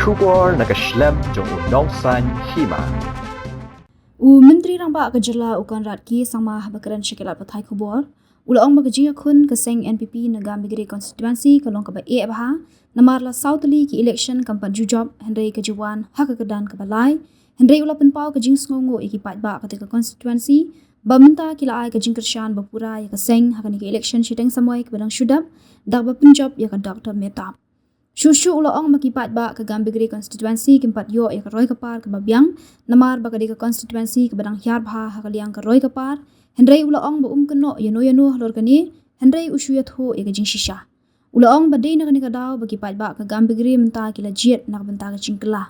Shubor nakaslem jong unongsan Hima. Menteri Rangba Kejala Ukan Ratki sama bakaran syakilat pathai kubor. Ulaong Jingïakhun keseng NPP na Gambegre konstituensi kalong kaba bah namarla Tylli ki Ilekshon kampan Jingjop Henry kejiwan hak kedan kebalai Henry ula penpau ke Jingsngongo iki patba ketika konstituensi bamenta kila ai ke Jingkershan bapura ya keseng hakani ke Ilekshon sidang samoi ke badang syudap dak bapenjop ya ke Dr. Metap. Shushu ulaong makipat ba ke Gambegre konstituensi kimpat yo ya ke roy kapar ke babiang namar ba ke konstituensi ke badang hyarbha hakaliang ke roy kapar Henry ulaong ba keno yano lor kani Henry usuyat ho ya ke jingshisha ulaong ba dei na kani kadaw ba kipat ba ke Gambegre menta kila jiet nak benta ke jingkela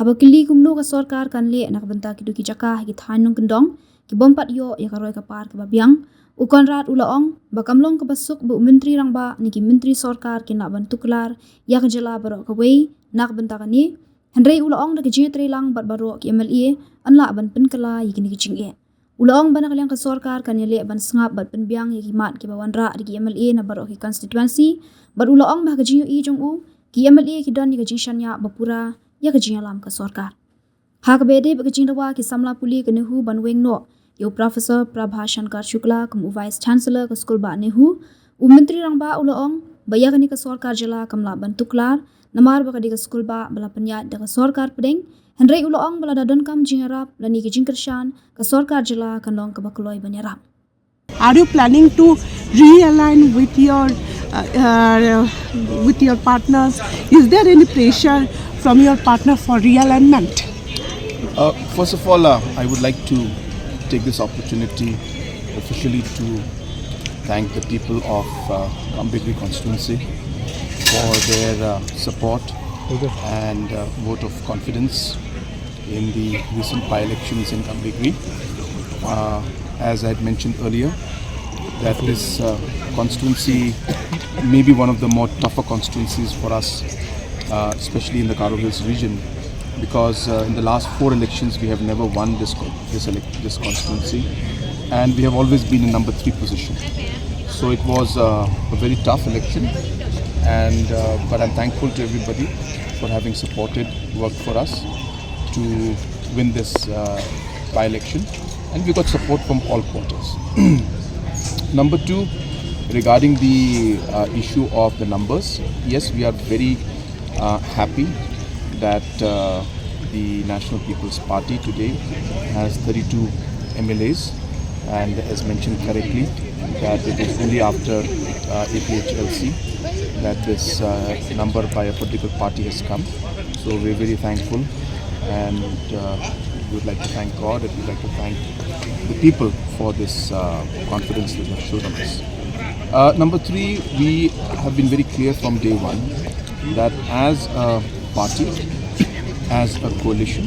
haba kili kumno ke sarkar kan le nak benta ki duki jaka ki thanong kendong ki bompat yo ya ke roy kapar ke babiang Ukan rat ulaong bakamlong ke basuk bu menteri rangba niki menteri sarkar ki nak bantuklar ya ke jala barok ke wei nak benta kani Henry ulaong da ke jetri lang bat barok ki MLA anla ban penkela yiki niki jingge ulaong bana kaliang ke sarkar kan yele ban sengap bat penbiang yiki mat ki bawanra di MLA na barok ki konstituensi bat ulaong bah ke jingu I jong u ki MLA ki don ni ke jingshanya bapura ya ke jingalam ke sarkar ha ke bede ba ke jingdawa ki samla puli ke nehu ban weng no Yo Profesor Prabha Shankar Shukla kum Vice Chancellor ke Skul Ba Nehu Menteri Rangba ulaong baya kani ke sarkar jala kamla bantuklar namar ba ke Skul Ba bala penyat da ke sarkar pedeng Henry ulaong bala dadon kam jingarap lani ke jingkershan ke sarkar jala kanlong ke bakloi banyarap. Are you planning to realign with your partners? Is there any pressure from your partner for realignment? First of all, I would like to take this opportunity officially to thank the people of Gambegre constituency for their support and vote of confidence in the recent by-elections in Gambegre. As I had mentioned earlier, that this constituency may be one of the more tougher constituencies for us, especially in the Karo Hills region, because in the last 4 elections we have never won this constituency and we have always been in number 3 position. So it was a very tough election, and but I'm thankful to everybody for having worked for us to win this by-election, and we got support from all quarters. Number 2, regarding the issue of the numbers, yes, we are very happy that the National People's Party today has 32 MLAs, and as mentioned correctly that it is only after APHLC that this number by a political party has come. So we're very thankful, and we would like to thank God, and we would like to thank the people for this confidence that they have shown on us. Number 3, we have been very clear from day one that as a party, as a coalition,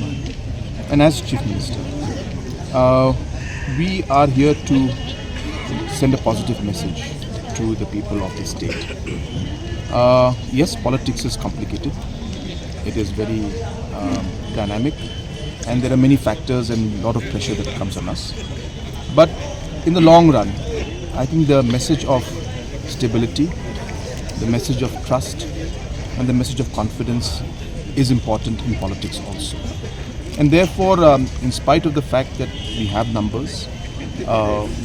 and as Chief Minister, we are here to send a positive message to the people of the state. Yes, politics is complicated. It is very dynamic, and there are many factors and a lot of pressure that comes on us. But in the long run, I think the message of stability, the message of trust, and the message of confidence is important in politics also. And therefore, in spite of the fact that we have numbers,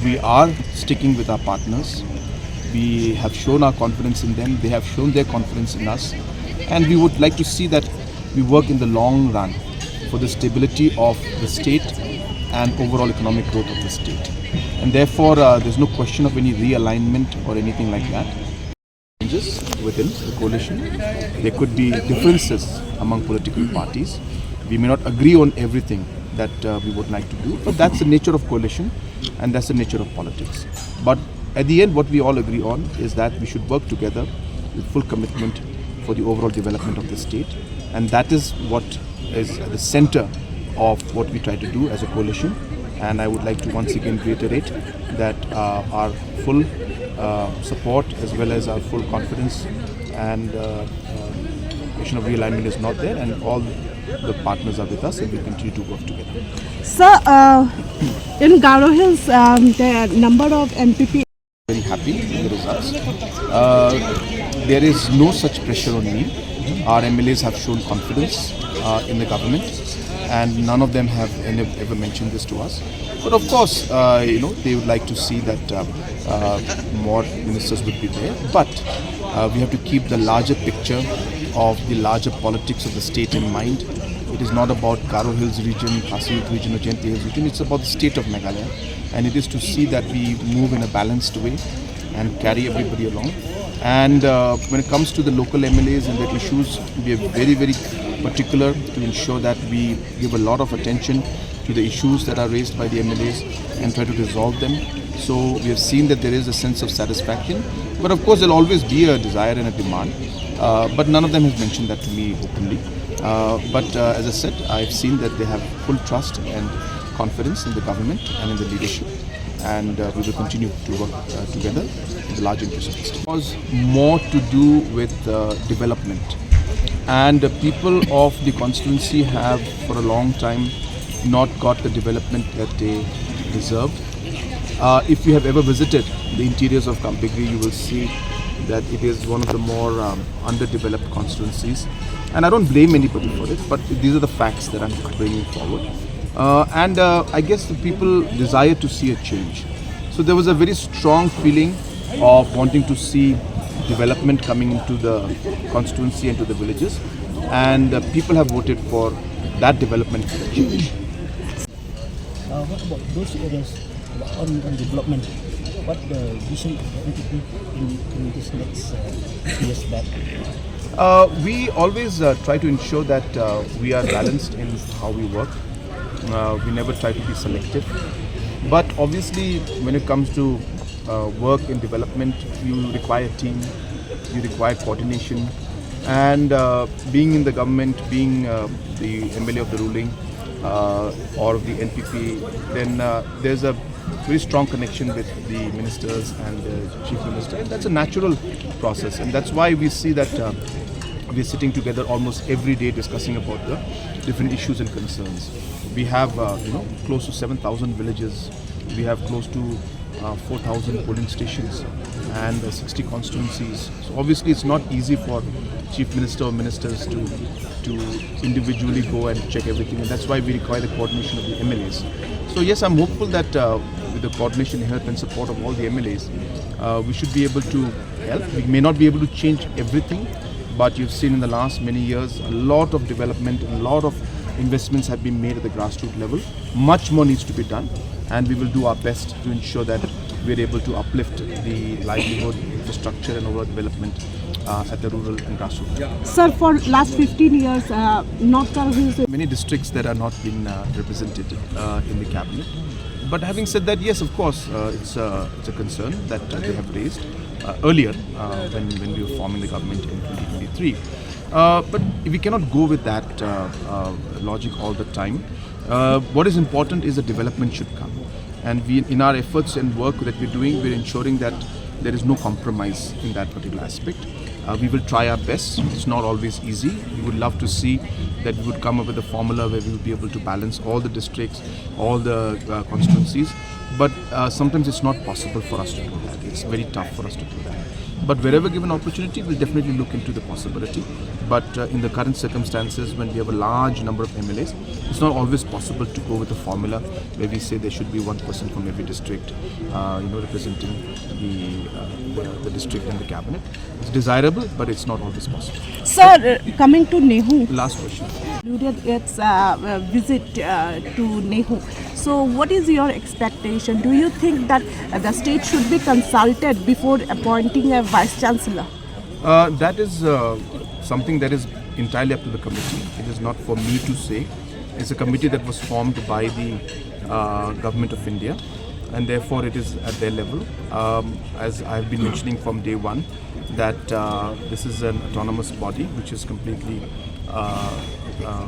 we are sticking with our partners. We have shown our confidence in them, they have shown their confidence in us, and we would like to see that we work in the long run for the stability of the state and overall economic growth of the state. And therefore, there's no question of any realignment or anything like that. Within the coalition, there could be differences among political parties. We may not agree on everything that we would like to do, but that's the nature of coalition and that's the nature of politics. But at the end, what we all agree on is that we should work together with full commitment for the overall development of the state, and that is what is at the center of what we try to do as a coalition. And I would like to once again reiterate that our full support as well as our full confidence and question of realignment is not there, and all the partners are with us and we continue to work together. Sir, in Karo Hills, the number of MPP. Very happy with the results. There is no such pressure on me. Our MLAs have shown confidence in the government, and none of them have ever mentioned this to us. But of course, they would like to see that more ministers would be there. But we have to keep the larger picture of the larger politics of the state in mind. It is not about Garo Hills region, Khasi Hills region or Jaintia Hills region. It's about the state of Meghalaya, and it is to see that we move in a balanced way and carry everybody along. And when it comes to the local MLAs and their issues, we are very, very particular to ensure that we give a lot of attention to the issues that are raised by the MLAs and try to resolve them. So we have seen that there is a sense of satisfaction, but of course there will always be a desire and a demand. But none of them has mentioned that to me openly. But as I said, I've seen that they have full trust and confidence in the government and in the leadership, and we will continue to work together in the large interest of the state. It was more to do with development, and the people of the constituency have for a long time not got the development that they deserved. If you have ever visited the interiors of Gambegre, you will see that it is one of the more underdeveloped constituencies. And I don't blame anybody for it, but these are the facts that I'm bringing forward. And I guess the people desire to see a change. So there was a very strong feeling of wanting to see development coming into the constituency and to the villages. And people have voted for that development change. What about those areas on development? What the vision of the NPP in this next years back? We always try to ensure that we are balanced in how we work. We never try to be selective. But obviously, when it comes to work in development, you require a team, you require coordination. And being in the government, being the MLA of the ruling or of the NPP, then there's a very strong connection with the ministers and the chief minister. And that's a natural process. And that's why we see that we're sitting together almost every day discussing about the different issues and concerns. We have, close to 7,000 villages. We have close to 4,000 polling stations and 60 constituencies. So obviously it's not easy for chief minister or ministers to individually go and check everything, and that's why we require the coordination of the MLAs. So yes, I'm hopeful that with the coordination, help and support of all the MLAs, we should be able to help. We may not be able to change everything, but you've seen in the last many years a lot of development, a lot of investments have been made at the grassroots level. Much more needs to be done, and we will do our best to ensure that we're able to uplift the livelihood, infrastructure and overall development at the rural and grassroots level. Sir, for last 15 years, North Karo Hills. Many districts that are not been represented in the cabinet. But having said that, yes, of course, it's a concern that they have raised earlier when we were forming the government in 2023. But we cannot go with that logic all the time. What is important is that development should come. And we, in our efforts and work that we're doing, we're ensuring that there is no compromise in that particular aspect. We will try our best. It's not always easy. We would love to see that we would come up with a formula where we will be able to balance all the districts, all the constituencies. But sometimes it's not possible for us to do that. It's very tough for us to do that. But wherever given opportunity, we'll definitely look into the possibility. But in the current circumstances, when we have a large number of MLAs, it's not always possible to go with a formula where we say there should be one person from every district, representing the district and the cabinet. It's desirable, but it's not always possible. Sir, coming to Nehu. Last question. Its visit to Nehu. So what is your expectation? Do you think that the state should be consulted before appointing a vice chancellor? That is something that is entirely up to the committee. It is not for me to say. It's a committee that was formed by the government of India, and therefore it is at their level. As I've been mentioning from day one, that this is an autonomous body which is completely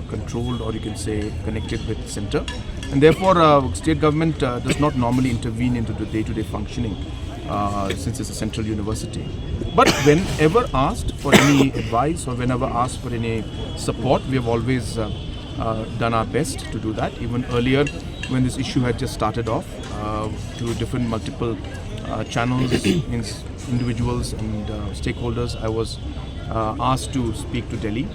controlled, or you can say connected with center, and therefore state government does not normally intervene into the day-to-day functioning since it's a central university. But whenever asked for any advice or whenever asked for any support, we have always done our best to do that. Even earlier, when this issue had just started off, to different multiple channels, means individuals and stakeholders, I was asked to speak to Delhi,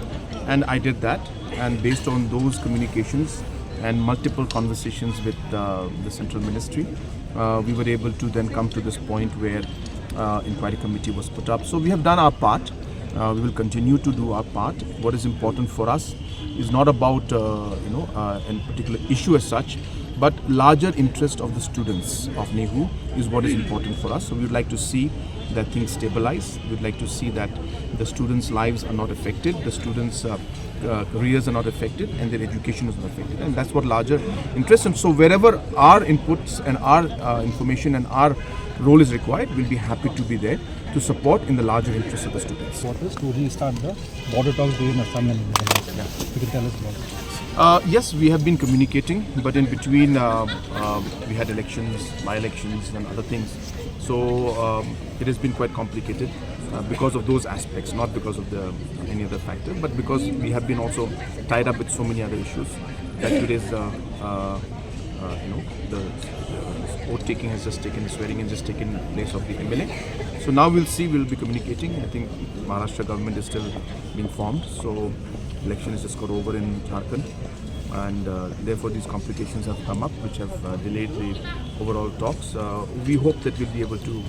and I did that. And based on those communications and multiple conversations with the central ministry, we were able to then come to this point where inquiry committee was put up. So we have done our part. We will continue to do our part. What is important for us is not about a particular issue as such, but larger interest of the students of Nehu is what is important for us. So we would like to see that things stabilize. We would like to see that the students' lives are not affected, the students' careers are not affected, and their education is not affected. And that's what larger interest. And so wherever our inputs and our information and our role is required, we'll be happy to be there to support in the larger interest of the students. What is to restart the border talks between Assam and Meghalaya? Yeah. You can tell us about it. Yes, we have been communicating, but in between we had elections, by-elections and other things. So it has been quite complicated because of those aspects, not because of any other factor, but because we have been also tied up with so many other issues. That today's the oath taking has just taken, swearing has just taken place of the MLA. So now we'll see, we'll be communicating. I think Maharashtra government is still being formed, so election is just got over in Jharkhand, and therefore these complications have come up which have delayed the overall talks. We hope that we'll be able to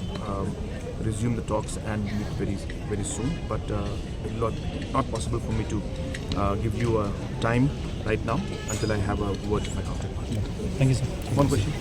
resume the talks and meet very soon, but it's not possible for me to give you a time right now until I have a word with my counterpart. Thank you, sir. One question.